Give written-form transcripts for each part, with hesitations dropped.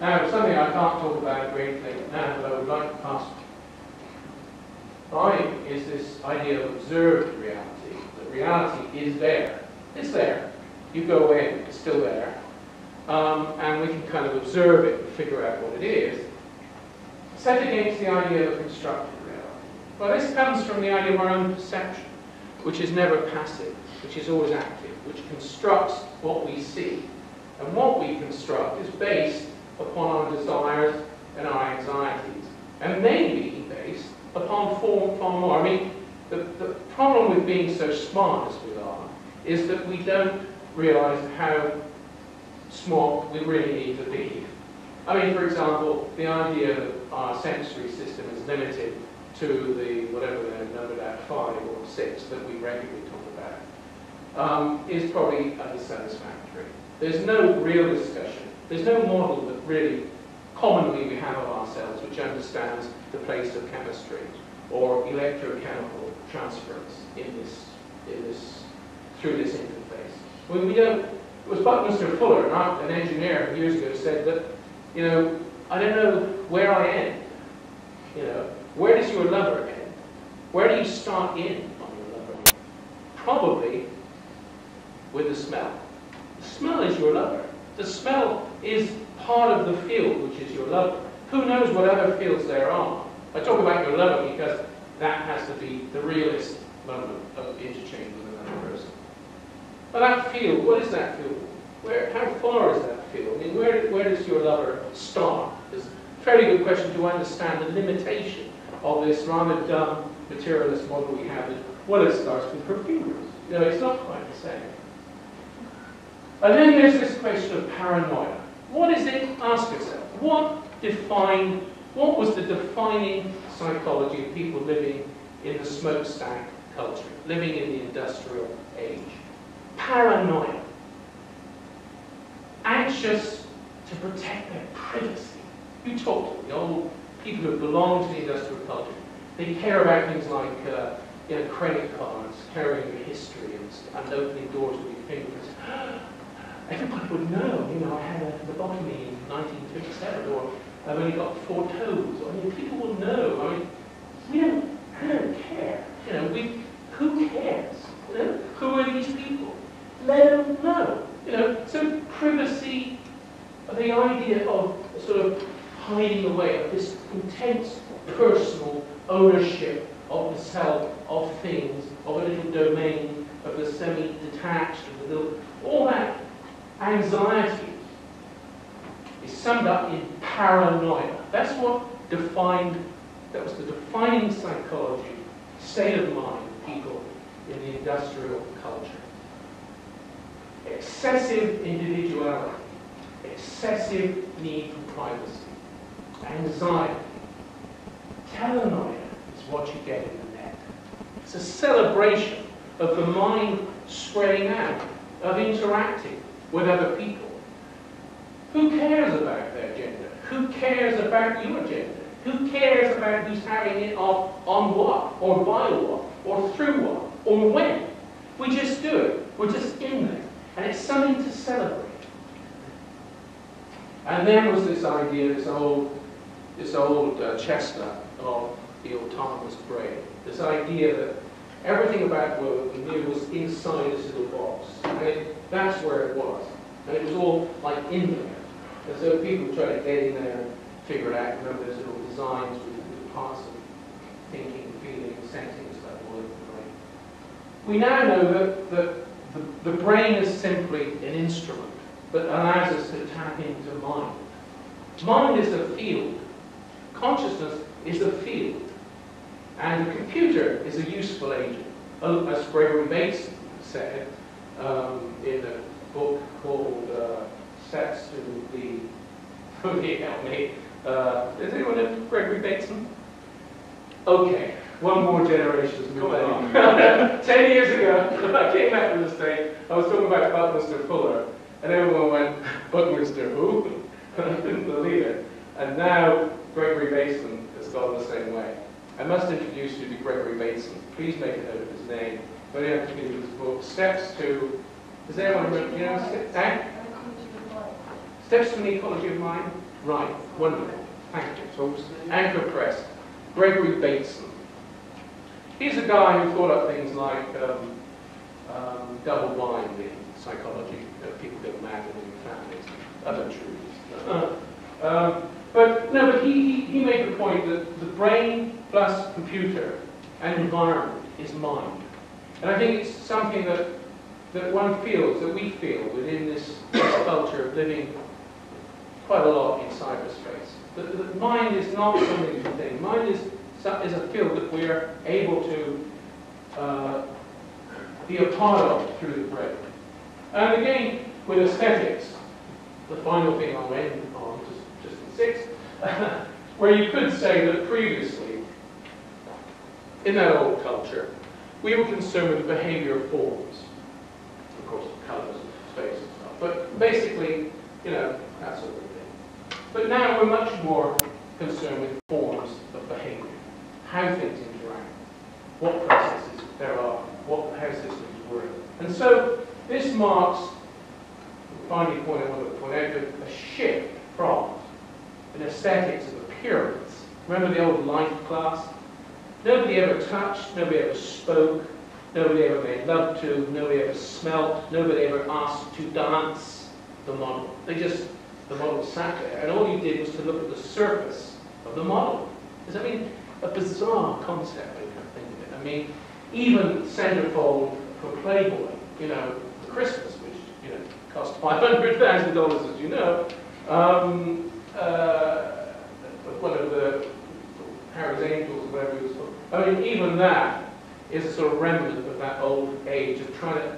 Now, something I can't talk about briefly now, but I would like to pass by is this idea of observed reality. That reality is there. It's there. You go in, it's still there. And we can kind of observe it and figure out what it is. Set against the idea of constructed reality. Well, this comes from the idea of our own perception, which is never passive, which is always active, which constructs what we see. And what we construct is based upon our desires and our anxieties, and may be based upon far more. I mean, the problem with being so smart as we are is that we don't realize how smart we really need to be. I mean, for example, the idea that our sensory system is limited to the, whatever they're numbered at, 5 or 6 that we regularly talk about, is probably unsatisfactory. There's no real discussion. There's no model that really commonly we have of ourselves which understands the place of chemistry or electrochemical transference through this interface. When we don't, it was Buckminster Fuller, an engineer years ago, said that, you know, I don't know where I end. You know, where does your lover end? Where do you start in on your lover? Probably with the smell. The smell is your lover. The smell is part of the field which is your lover. Who knows what other fields there are? I talk about your lover because that has to be the realist moment of interchange with another person. But that field, what is that field? How far is that field? I mean, where does your lover start? It's a fairly good question to understand the limitation of this rather dumb materialist model we have. Well, it starts with perfumers. You know, it's not quite the same. And then there's this question of paranoia. What is it? Ask yourself. What was the defining psychology of people living in the smokestack culture, living in the industrial age? Paranoia. Anxious to protect their privacy. You talk to the old people who belong to the industrial culture. They care about things like you know, credit cards, carrying your history, and opening doors with your fingerprints. Everybody would know, you know, I had a lobotomy in 1957, or I've only got 4 toes. I mean, people will know. I mean, we don't care. You know, who cares? You know, who are these people? Let them know. You know, so privacy, the idea of sort of hiding away, of this intense personal ownership of the self, of things, of a little domain, of the semi-detached, of the little, all that anxiety is summed up in paranoia. That's what that was the defining psychology, state of mind of people in the industrial culture. Excessive individuality, excessive need for privacy, anxiety. Telenoia is what you get in the net. It's a celebration of the mind spreading out, of interacting with other people. Who cares about their gender? Who cares about your gender? Who cares about who's having it on what, or by what, or through what, or when? We just do it. We're just in there. And it's something to celebrate. And then was this idea, this old chestnut of the autonomous brain. This idea that everything about what we knew was inside this little box. And that's where it was. And it was all like in there. And so people try to get in there and figure it out. Remember, there's little designs with parts of thinking, feeling, sensing stuff all over the brain. We now know that the brain is simply an instrument that allows us to tap into mind. Mind is a field. Consciousness is a field. And the computer is a useful agent. As Gregory Bateson said in a book called Steps to the... help me. Does anyone know Gregory Bateson? Okay, one more generation has moved on. 10 years ago, I came out to the stage, I was talking about Buckminster Fuller, and everyone went, Buckminster who? I couldn't believe it. And now Gregory Bateson has gone the same way. I must introduce you to Gregory Bateson. Please make a note of his name. Very happy to give you his book, Steps to... Does anyone remember? You know, Steps to an Ecology of Mind? Right, wonderful. Thank you. So, Anchor Press, Gregory Bateson. He's a guy who thought up things like double blind in psychology, people go mad in families, other truths. But he made the point that the brain plus computer and environment is mind. And I think it's something that one feels, that we feel within this culture of living quite a lot in cyberspace. That mind is not something to think. Mind is a field that we're able to be a part of through the brain. And again, with aesthetics, the final thing I'll end on, just in 6, where you could say that previously, in that old culture, we were concerned with the behavior of forms. Of course, colours and space and stuff. But basically, you know, that sort of thing. But now we're much more concerned with forms of behavior. How things interact. What processes there are. How systems work. And so, this marks, finally I want to point out, a shift from an aesthetics of appearance. Remember the old life class? Nobody ever touched, nobody ever spoke, nobody ever made love to, nobody ever smelt, nobody ever asked to dance the model. The model sat there, and all you did was to look at the surface of the model. Does that mean a bizarre concept when you think of it? I mean, even centerfold for Playboy, you know, for Christmas, which, you know, cost $500,000, as you know, one of the Harry's Angels, or whatever it was called. I mean, even that is a sort of remnant of that old age of trying to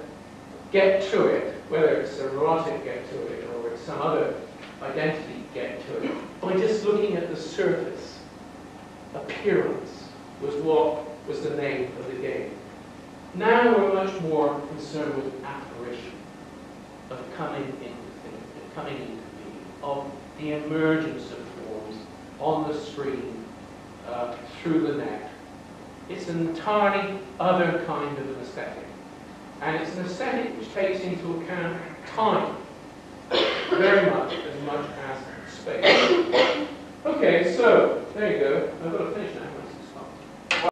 get to it, whether it's a erotic get to it or it's some other identity get to it, by just looking at the surface. Appearance was what was the name of the game. Now we're much more concerned with apparition, of coming into things, of coming into being, of the emergence of forms on the screen, through the net. It's an entirely other kind of an aesthetic. And it's an aesthetic which takes into account time very much as space.